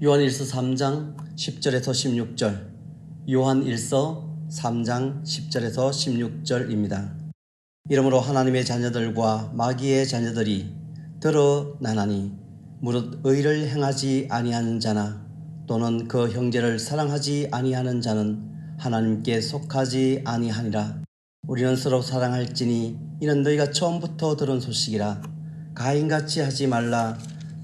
요한일서 3장 10절에서 16절, 요한일서 3장 10절에서 16절입니다. 이러므로 하나님의 자녀들과 마귀의 자녀들이 드러나나니 무릇 의를 행하지 아니하는 자나 또는 그 형제를 사랑하지 아니하는 자는 하나님께 속하지 아니하니라. 우리는 서로 사랑할지니 이는 너희가 처음부터 들은 소식이라. 가인같이 하지 말라.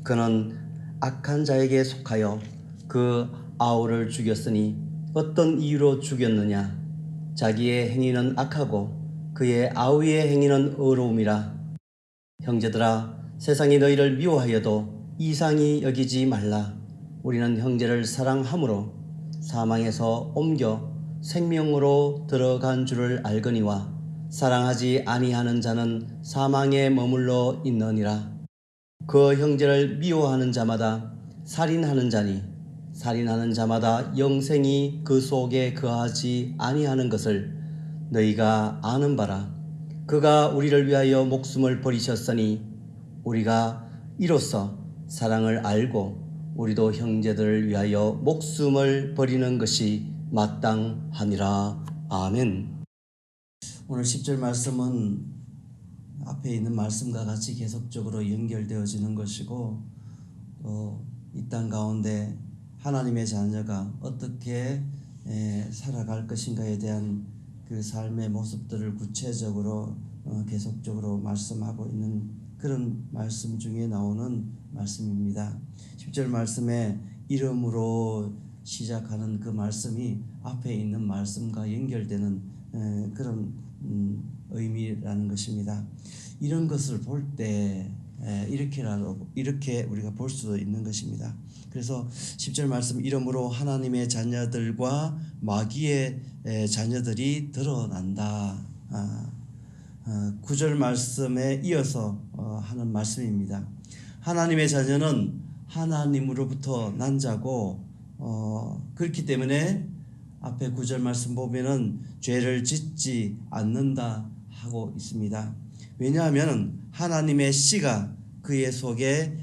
그는 악한 자에게 속하여 그 아우를 죽였으니 어떤 이유로 죽였느냐? 자기의 행위는 악하고 그의 아우의 행위는 의로움이라. 형제들아, 세상이 너희를 미워하여도 이상히 여기지 말라. 우리는 형제를 사랑함으로 사망에서 옮겨 생명으로 들어간 줄을 알거니와 사랑하지 아니하는 자는 사망에 머물러 있느니라. 그 형제를 미워하는 자마다 살인하는 자니 살인하는 자마다 영생이 그 속에 거하지 아니하는 것을 너희가 아는 바라. 그가 우리를 위하여 목숨을 버리셨으니 우리가 이로써 사랑을 알고 우리도 형제들을 위하여 목숨을 버리는 것이 마땅하니라. 아멘. 오늘 10절 말씀은 앞에 있는 말씀과 같이 계속적으로 연결되어지는 것이고, 이 땅 가운데 하나님의 자녀가 어떻게 살아갈 것인가에 대한 그 삶의 모습들을 구체적으로 계속적으로 말씀하고 있는 그런 말씀 중에 나오는 말씀입니다. 10절 말씀에 이름으로 시작하는 그 말씀이 앞에 있는 말씀과 연결되는 그런 의미라는 것입니다. 이런 것을 볼 때 이렇게 우리가 볼 수 있는 것입니다. 그래서 10절 말씀, 이러므로 하나님의 자녀들과 마귀의 자녀들이 드러난다. 9절 말씀에 이어서 하는 말씀입니다. 하나님의 자녀는 하나님으로부터 난 자고, 그렇기 때문에 앞에 9절 말씀 보면은 죄를 짓지 않는다 하고 있습니다. 왜냐하면 하나님의 씨가 그의 속에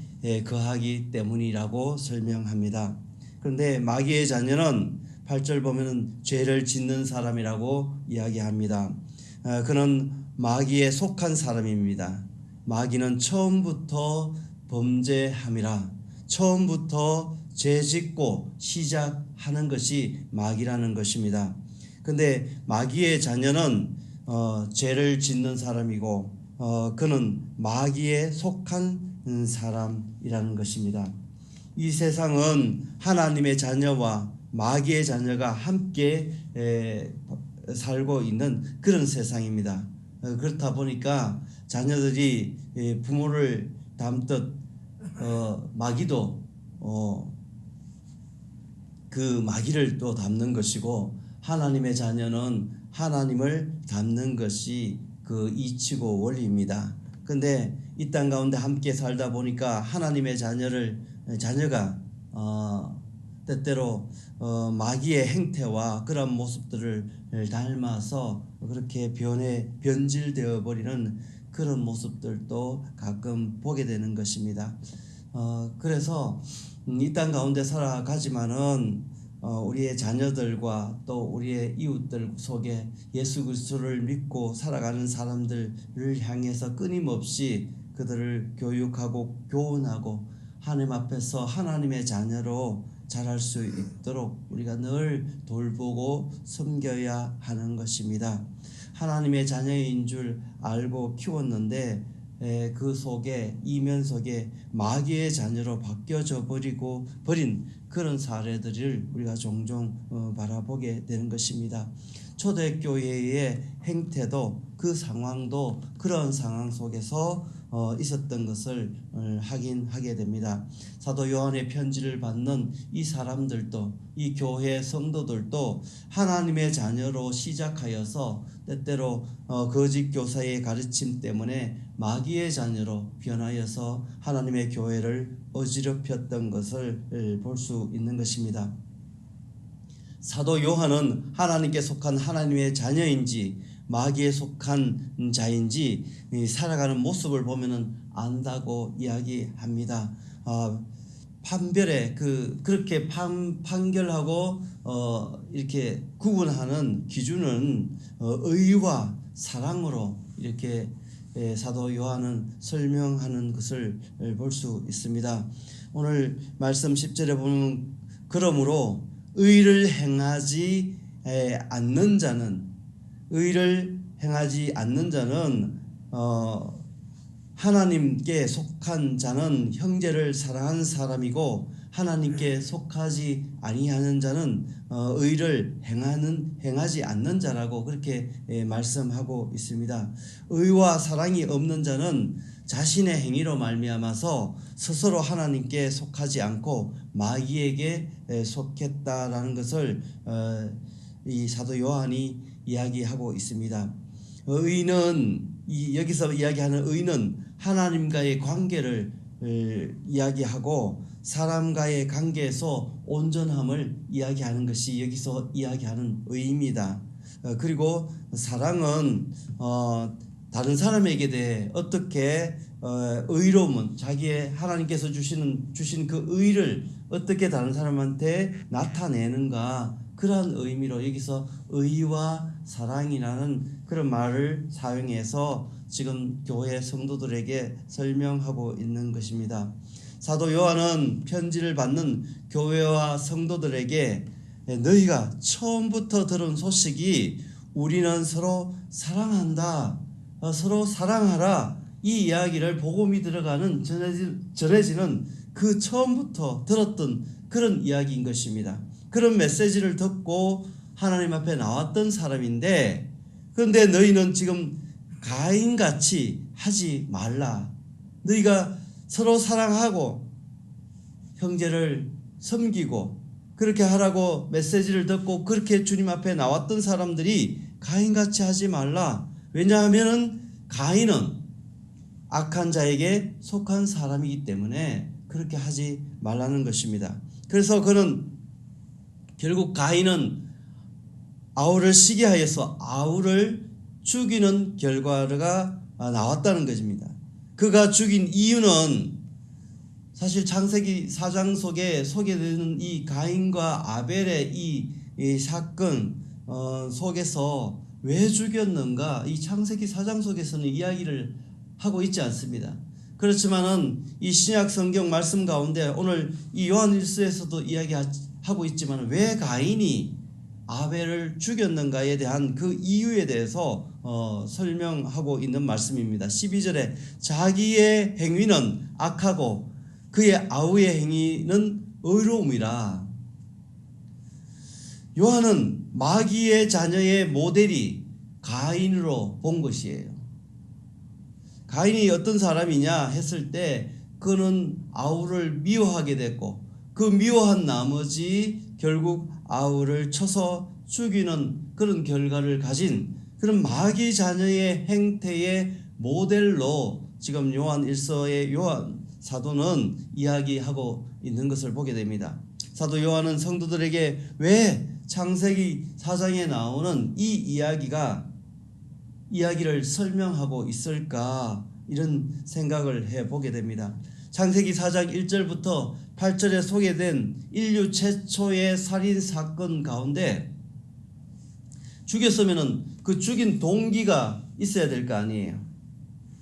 거하기 때문이라고 설명합니다. 그런데 마귀의 자녀는 8절 보면은 죄를 짓는 사람이라고 이야기합니다. 그는 마귀에 속한 사람입니다. 마귀는 처음부터 범죄함이라, 처음부터 죄 짓고 시작하는 것이 마귀라는 것입니다. 근데 마귀의 자녀는 죄를 짓는 사람이고, 그는 마귀에 속한 사람이라는 것입니다. 이 세상은 하나님의 자녀와 마귀의 자녀가 함께 살고 있는 그런 세상입니다. 그렇다 보니까 자녀들이 부모를 닮듯 마귀도 그 마귀를 또 닮는 것이고, 하나님의 자녀는 하나님을 닮는 것이 그 이치고 원리입니다. 근데 이 땅 가운데 함께 살다 보니까 하나님의 자녀가 때때로 마귀의 행태와 그런 모습들을 닮아서 그렇게 변질되어 버리는 그런 모습들도 가끔 보게 되는 것입니다. 그래서 이 땅 가운데 살아가지만은 우리의 자녀들과 또 우리의 이웃들 속에 예수 그리스도를 믿고 살아가는 사람들을 향해서 끊임없이 그들을 교육하고 교훈하고 하나님 앞에서 하나님의 자녀로 자랄 수 있도록 우리가 늘 돌보고 섬겨야 하는 것입니다. 하나님의 자녀인 줄 알고 키웠는데 그 속에, 이면 속에 마귀의 자녀로 바뀌어져 버린 그런 사례들을 우리가 종종 바라보게 되는 것입니다. 초대교회의 행태도 그 상황도 그런 상황 속에서 있었던 것을 확인하게 됩니다. 사도 요한의 편지를 받는 이 사람들도, 이 교회 성도들도 하나님의 자녀로 시작하여서 때때로 거짓 교사의 가르침 때문에 마귀의 자녀로 변하여서 하나님의 교회를 어지럽혔던 것을 볼 수 있는 것입니다. 사도 요한은 하나님께 속한 하나님의 자녀인지 마귀에 속한 자인지 살아가는 모습을 보면은 안다고 이야기합니다. 판별에 그렇게 판결하고 이렇게 구분하는 기준은 의와 사랑으로 이렇게 사도 요한은 설명하는 것을 볼 수 있습니다. 오늘 말씀 10절에 보면 그러므로 의를 행하지 않는 자는 하나님께 속한 자는 형제를 사랑하는 사람이고 하나님께 속하지 아니하는 자는 의를 행하지 않는 자라고 그렇게 말씀하고 있습니다. 의와 사랑이 없는 자는 자신의 행위로 말미암아서 스스로 하나님께 속하지 않고 마귀에게 속했다라는 것을 이 사도 요한이 이야기하고 있습니다. 여기서 이야기하는 의는 하나님과의 관계를 이야기하고 사람과의 관계에서 온전함을 이야기하는 것이 여기서 이야기하는 의입니다. 그리고 사랑은 다른 사람에게 대해 어떻게 의로움은 자기의 하나님께서 주신 그 의를 어떻게 다른 사람한테 나타내는가, 그러한 의미로 여기서 의와 사랑이라는 그런 말을 사용해서 지금 교회 성도들에게 설명하고 있는 것입니다. 사도 요한은 편지를 받는 교회와 성도들에게 너희가 처음부터 들은 소식이 우리는 서로 사랑한다, 서로 사랑하라, 이 이야기를 복음이 들어가는 전해지는 그 처음부터 들었던 그런 이야기인 것입니다. 그런 메시지를 듣고 하나님 앞에 나왔던 사람인데, 그런데 너희는 지금 가인같이 하지 말라. 너희가 서로 사랑하고 형제를 섬기고 그렇게 하라고 메시지를 듣고 그렇게 주님 앞에 나왔던 사람들이 가인같이 하지 말라. 왜냐하면 가인은 악한 자에게 속한 사람이기 때문에 그렇게 하지 말라는 것입니다. 그래서 결국 가인은 아울을 시기하여서 아울을 죽이는 결과가 나왔다는 것입니다. 그가 죽인 이유는 사실 창세기 4장 속에 소개되는 이 가인과 아벨의 이 사건 속에서 왜 죽였는가, 이 창세기 4장 속에서는 이야기를 하고 있지 않습니다. 그렇지만은 이 신약 성경 말씀 가운데 오늘 이 요한일서에서도 이야기하고 있지만 왜 가인이 아벨을 죽였는가에 대한 그 이유에 대해서 설명하고 있는 말씀입니다. 12절에 자기의 행위는 악하고 그의 아우의 행위는 의로움이라. 요한은 마귀의 자녀의 모델이 가인으로 본 것이에요. 가인이 어떤 사람이냐 했을 때 그는 아우를 미워하게 됐고 그 미워한 나머지 결국 아우를 쳐서 죽이는 그런 결과를 가진 그런 마귀 자녀의 행태의 모델로 지금 요한 1서의 요한 사도는 이야기하고 있는 것을 보게 됩니다. 사도 요한은 성도들에게 왜 창세기 4장에 나오는 이 이야기를 설명하고 있을까, 이런 생각을 해보게 됩니다. 창세기 4장 1절부터 8절에 소개된 인류 최초의 살인 사건 가운데 죽였으면은 그 죽인 동기가 있어야 될 거 아니에요.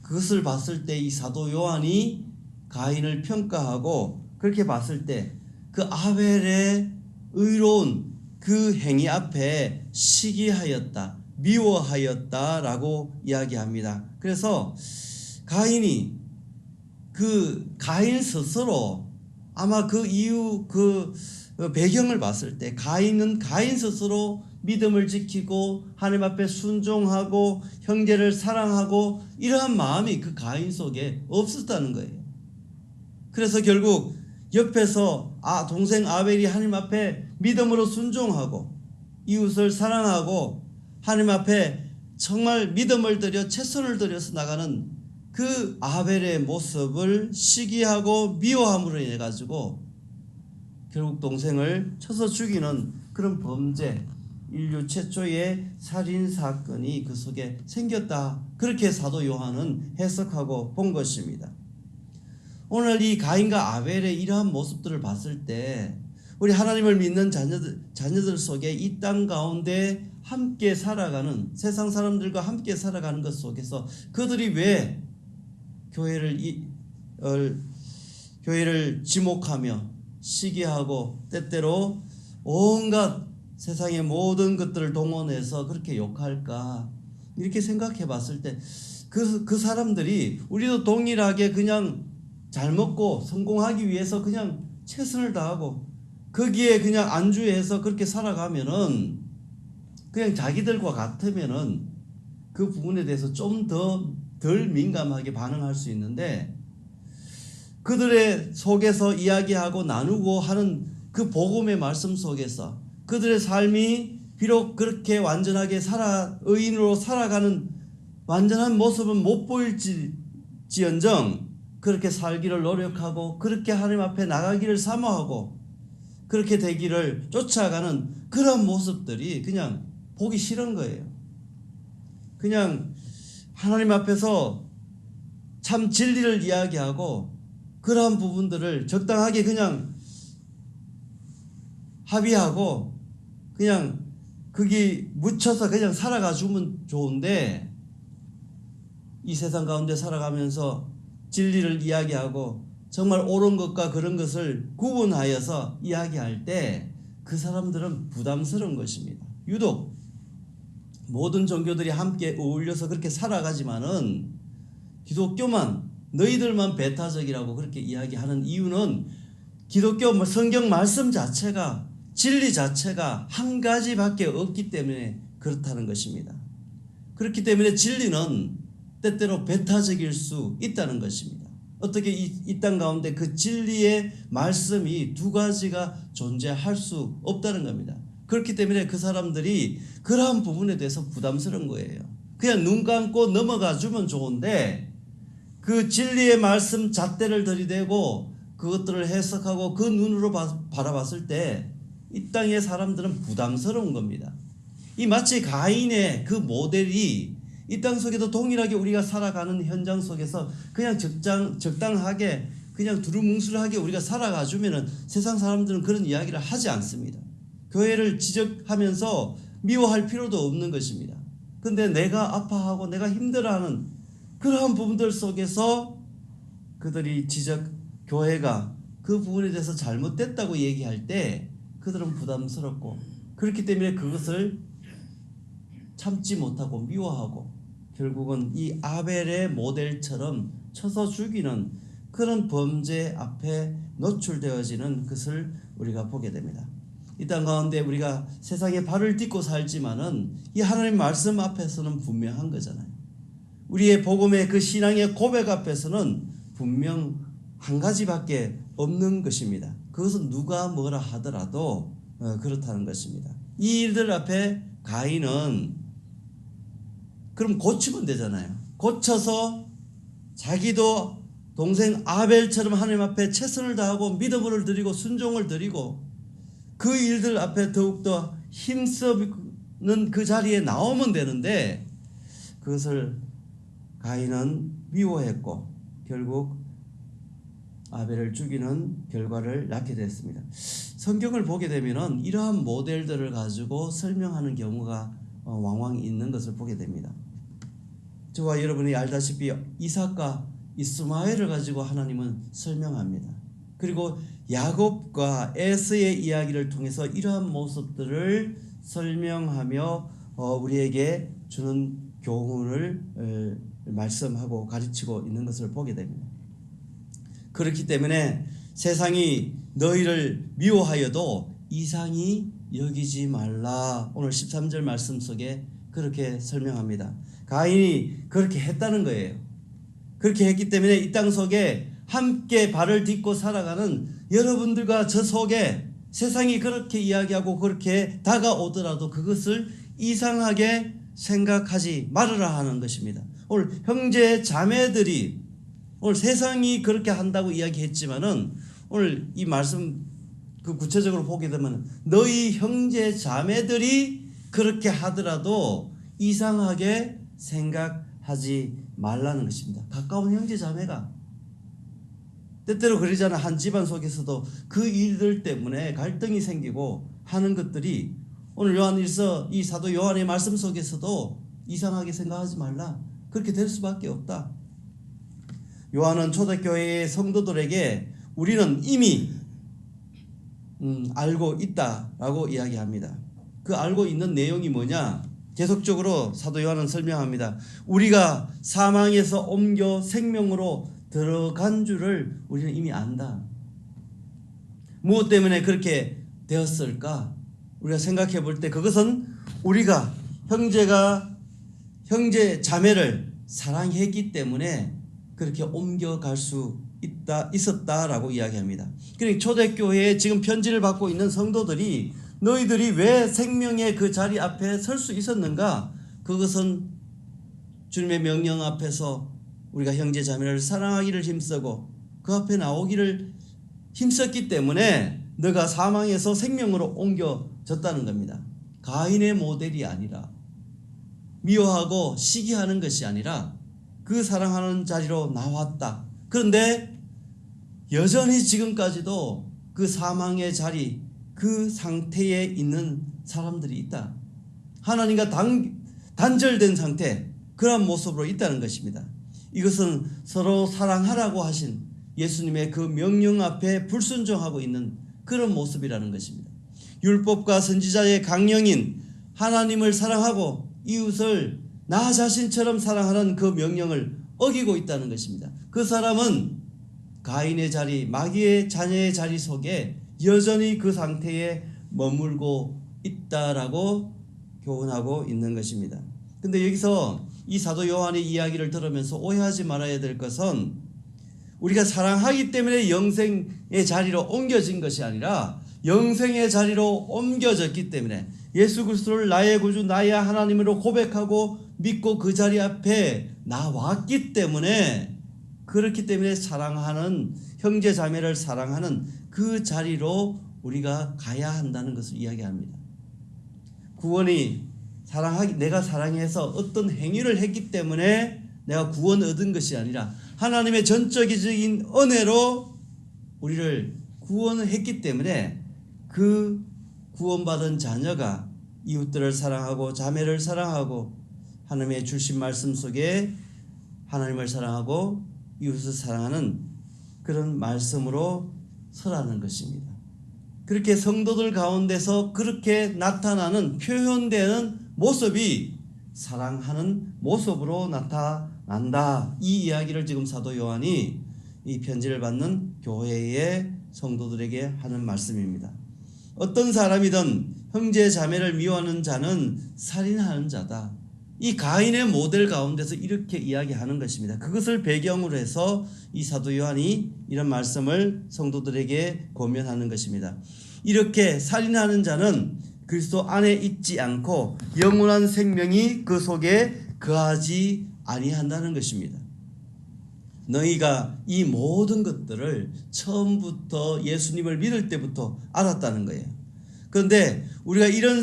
그것을 봤을 때 이 사도 요한이 가인을 평가하고 그렇게 봤을 때 그 아벨의 의로운 그 행위 앞에 시기하였다, 미워하였다라고 이야기합니다. 그래서 가인 스스로 아마 그 이유 그 배경을 봤을 때 가인은 가인 스스로 믿음을 지키고 하나님 앞에 순종하고 형제를 사랑하고 이러한 마음이 그 가인 속에 없었다는 거예요. 그래서 결국 옆에서 동생 아벨이 하나님 앞에 믿음으로 순종하고 이웃을 사랑하고 하나님 앞에 정말 믿음을 들여 최선을 들여서 나가는 그 아벨의 모습을 시기하고 미워함으로 인해 가지고 결국 동생을 쳐서 죽이는 그런 범죄, 인류 최초의 살인 사건이 그 속에 생겼다, 그렇게 사도 요한은 해석하고 본 것입니다. 오늘 이 가인과 아벨의 이러한 모습들을 봤을 때 우리 하나님을 믿는 자녀들 속에 이 땅 가운데 함께 살아가는, 세상 사람들과 함께 살아가는 것 속에서 그들이 왜 교회를 지목하며 시기하고 때때로 온갖 세상의 모든 것들을 동원해서 그렇게 욕할까, 이렇게 생각해 봤을 때 그 사람들이 우리도 동일하게 그냥 잘 먹고 성공하기 위해서 그냥 최선을 다하고 거기에 그냥 안주해서 그렇게 살아가면은 그냥 자기들과 같으면은 그 부분에 대해서 좀 덜 민감하게 반응할 수 있는데, 그들의 속에서 이야기하고 나누고 하는 그 복음의 말씀 속에서 그들의 삶이 비록 그렇게 완전하게 의인으로 살아가는 완전한 모습은 못 보일지언정 그렇게 살기를 노력하고 그렇게 하나님 앞에 나가기를 사모하고 그렇게 되기를 쫓아가는 그런 모습들이 그냥 보기 싫은 거예요. 그냥 하나님 앞에서 참 진리를 이야기하고 그러한 부분들을 적당하게 그냥 합의하고 그냥 거기 묻혀서 그냥 살아가 주면 좋은데, 이 세상 가운데 살아가면서 진리를 이야기하고 정말 옳은 것과 그런 것을 구분하여서 이야기할 때 그 사람들은 부담스러운 것입니다. 유독 모든 종교들이 함께 어울려서 그렇게 살아가지만은 기독교만, 너희들만 배타적이라고 그렇게 이야기하는 이유는 기독교 성경 말씀 자체가, 진리 자체가 한 가지밖에 없기 때문에 그렇다는 것입니다. 그렇기 때문에 진리는 때때로 배타적일 수 있다는 것입니다. 어떻게 이 땅 가운데 그 진리의 말씀이 두 가지가 존재할 수 없다는 겁니다. 그렇기 때문에 그 사람들이 그러한 부분에 대해서 부담스러운 거예요. 그냥 눈 감고 넘어가 주면 좋은데 그 진리의 말씀 잣대를 들이대고 그것들을 해석하고 그 눈으로 바라봤을 때 이 땅의 사람들은 부담스러운 겁니다. 이 마치 가인의 그 모델이 이 땅 속에도 동일하게 우리가 살아가는 현장 속에서 그냥 적당하게 그냥 두루뭉술하게 우리가 살아가 주면은 세상 사람들은 그런 이야기를 하지 않습니다. 교회를 지적하면서 미워할 필요도 없는 것입니다. 근데 내가 아파하고 내가 힘들어하는 그러한 부분들 속에서 그들이 교회가 그 부분에 대해서 잘못됐다고 얘기할 때 그들은 부담스럽고, 그렇기 때문에 그것을 참지 못하고 미워하고 결국은 이 아벨의 모델처럼 쳐서 죽이는 그런 범죄 앞에 노출되어지는 것을 우리가 보게 됩니다. 이 땅 가운데 우리가 세상에 발을 딛고 살지만은 이 하나님 말씀 앞에서는 분명한 거잖아요. 우리의 복음의 그 신앙의 고백 앞에서는 분명 한 가지밖에 없는 것입니다. 그것은 누가 뭐라 하더라도 그렇다는 것입니다. 이 일들 앞에 가인은 그럼 고치면 되잖아요. 고쳐서 자기도 동생 아벨처럼 하나님 앞에 최선을 다하고 믿음을 드리고 순종을 드리고 그 일들 앞에 더욱더 힘쓰는 그 자리에 나오면 되는데, 그것을 가인은 미워했고 결국 아벨을 죽이는 결과를 낳게 됐습니다. 성경을 보게 되면은 이러한 모델들을 가지고 설명하는 경우가 왕왕 있는 것을 보게 됩니다. 저와 여러분이 알다시피 이삭과 이스마엘을 가지고 하나님은 설명합니다. 그리고 야곱과 에서의 이야기를 통해서 이러한 모습들을 설명하며 우리에게 주는 교훈을 말씀하고 가르치고 있는 것을 보게 됩니다. 그렇기 때문에 세상이 너희를 미워하여도 이상히 여기지 말라. 오늘 13절 말씀 속에 그렇게 설명합니다. 가인이 그렇게 했다는 거예요. 그렇게 했기 때문에 이 땅 속에 함께 발을 딛고 살아가는 여러분들과 저 속에 세상이 그렇게 이야기하고 그렇게 다가오더라도 그것을 이상하게 생각하지 말으라 하는 것입니다. 오늘 형제 자매들이, 오늘 세상이 그렇게 한다고 이야기했지만은 오늘 이 말씀 그 구체적으로 보게 되면 너희 형제 자매들이 그렇게 하더라도 이상하게 생각하지 말라는 것입니다. 가까운 형제 자매가 때때로 그러잖아. 한 집안 속에서도 그 일들 때문에 갈등이 생기고 하는 것들이 오늘 요한일서 이 사도 요한의 말씀 속에서도 이상하게 생각하지 말라. 그렇게 될 수밖에 없다. 요한은 초대교회의 성도들에게 우리는 이미 알고 있다라고 이야기합니다. 그 알고 있는 내용이 뭐냐? 계속적으로 사도 요한은 설명합니다. 우리가 사망에서 옮겨 생명으로 들어간 줄을 우리는 이미 안다. 무엇 때문에 그렇게 되었을까? 우리가 생각해 볼 때 그것은 우리가 형제 자매를 사랑했기 때문에 그렇게 옮겨갈 수 있었다라고 이야기합니다. 그러니까 초대교회에 지금 편지를 받고 있는 성도들이 너희들이 왜 생명의 그 자리 앞에 설 수 있었는가? 그것은 주님의 명령 앞에서 우리가 형제 자매를 사랑하기를 힘쓰고 그 앞에 나오기를 힘썼기 때문에 너가 사망에서 생명으로 옮겨졌다는 겁니다. 가인의 모델이 아니라 미워하고 시기하는 것이 아니라 그 사랑하는 자리로 나왔다. 그런데 여전히 지금까지도 그 사망의 자리, 그 상태에 있는 사람들이 있다. 하나님과 단절된 상태, 그런 모습으로 있다는 것입니다. 이것은 서로 사랑하라고 하신 예수님의 그 명령 앞에 불순종하고 있는 그런 모습이라는 것입니다. 율법과 선지자의 강령인 하나님을 사랑하고 이웃을 나 자신처럼 사랑하는 그 명령을 어기고 있다는 것입니다. 그 사람은 가인의 자리, 마귀의 자녀의 자리 속에 여전히 그 상태에 머물고 있다라고 교훈하고 있는 것입니다. 근데 여기서 이 사도 요한의 이야기를 들으면서 오해하지 말아야 될 것은 우리가 사랑하기 때문에 영생의 자리로 옮겨진 것이 아니라 영생의 자리로 옮겨졌기 때문에 예수 그리스도를 나의 구주 나의 하나님으로 고백하고 믿고 그 자리 앞에 나왔기 때문에 그렇기 때문에 사랑하는 형제 자매를 사랑하는 그 자리로 우리가 가야 한다는 것을 이야기합니다. 구원이 내가 사랑해서 어떤 행위를 했기 때문에 내가 구원 얻은 것이 아니라 하나님의 전적인 은혜로 우리를 구원했기 때문에 그 구원받은 자녀가 이웃들을 사랑하고 자매를 사랑하고 하나님의 주신 말씀 속에 하나님을 사랑하고 이웃을 사랑하는 그런 말씀으로 서라는 것입니다. 그렇게 성도들 가운데서 그렇게 나타나는 표현되는 모습이 사랑하는 모습으로 나타난다. 이 이야기를 지금 사도 요한이 이 편지를 받는 교회의 성도들에게 하는 말씀입니다. 어떤 사람이든 형제 자매를 미워하는 자는 살인하는 자다. 이 가인의 모델 가운데서 이렇게 이야기하는 것입니다. 그것을 배경으로 해서 이 사도 요한이 이런 말씀을 성도들에게 권면하는 것입니다. 이렇게 살인하는 자는 그리스도 안에 있지 않고 영원한 생명이 그 속에 거하지 아니한다는 것입니다. 너희가 이 모든 것들을 처음부터 예수님을 믿을 때부터 알았다는 거예요. 그런데 우리가 이런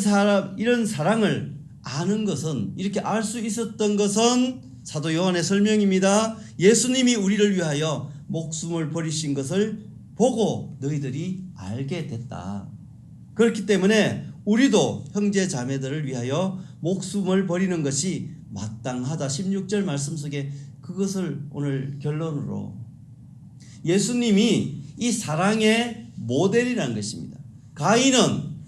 사랑을 아는 것은, 이렇게 알 수 있었던 것은 사도 요한의 설명입니다. 예수님이 우리를 위하여 목숨을 버리신 것을 보고 너희들이 알게 됐다. 그렇기 때문에 우리도 형제 자매들을 위하여 목숨을 버리는 것이 마땅하다. 16절 말씀 속에 그것을 오늘 결론으로 예수님이 이 사랑의 모델이라는 것입니다. 가인은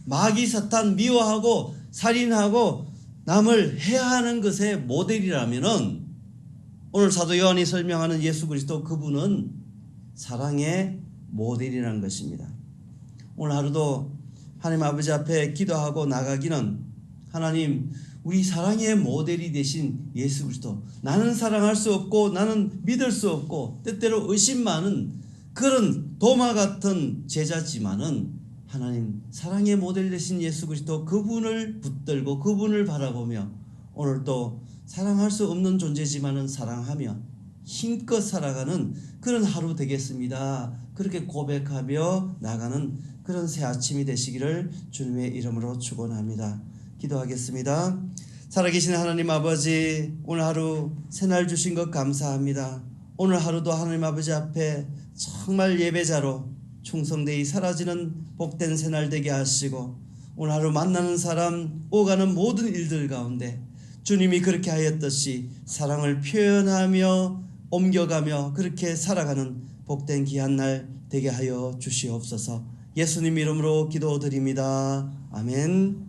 마귀 사탄 미워하고 살인하고 남을 해하는 것의 모델이라면은 오늘 사도 요한이 설명하는 예수 그리스도, 그분은 사랑의 모델이라는 것입니다. 오늘 하루도 하나님 아버지 앞에 기도하고 나가기는, 하나님, 우리 사랑의 모델이 되신 예수 그리스도, 나는 사랑할 수 없고 나는 믿을 수 없고 때때로 의심 많은 그런 도마 같은 제자지만은 하나님 사랑의 모델 되신 예수 그리스도, 그분을 붙들고 그분을 바라보며 오늘 또 사랑할 수 없는 존재지만은 사랑하며 힘껏 살아가는 그런 하루 되겠습니다. 그렇게 고백하며 나가는 그런 새 아침이 되시기를 주님의 이름으로 축원합니다. 기도하겠습니다. 살아계신 하나님 아버지, 오늘 하루 새날 주신 것 감사합니다. 오늘 하루도 하나님 아버지 앞에 정말 예배자로 충성되이 사라지는 복된 새날 되게 하시고, 오늘 하루 만나는 사람, 오가는 모든 일들 가운데 주님이 그렇게 하였듯이 사랑을 표현하며 옮겨가며 그렇게 살아가는 복된 귀한 날 되게 하여 주시옵소서. 예수님 이름으로 기도드립니다. 아멘.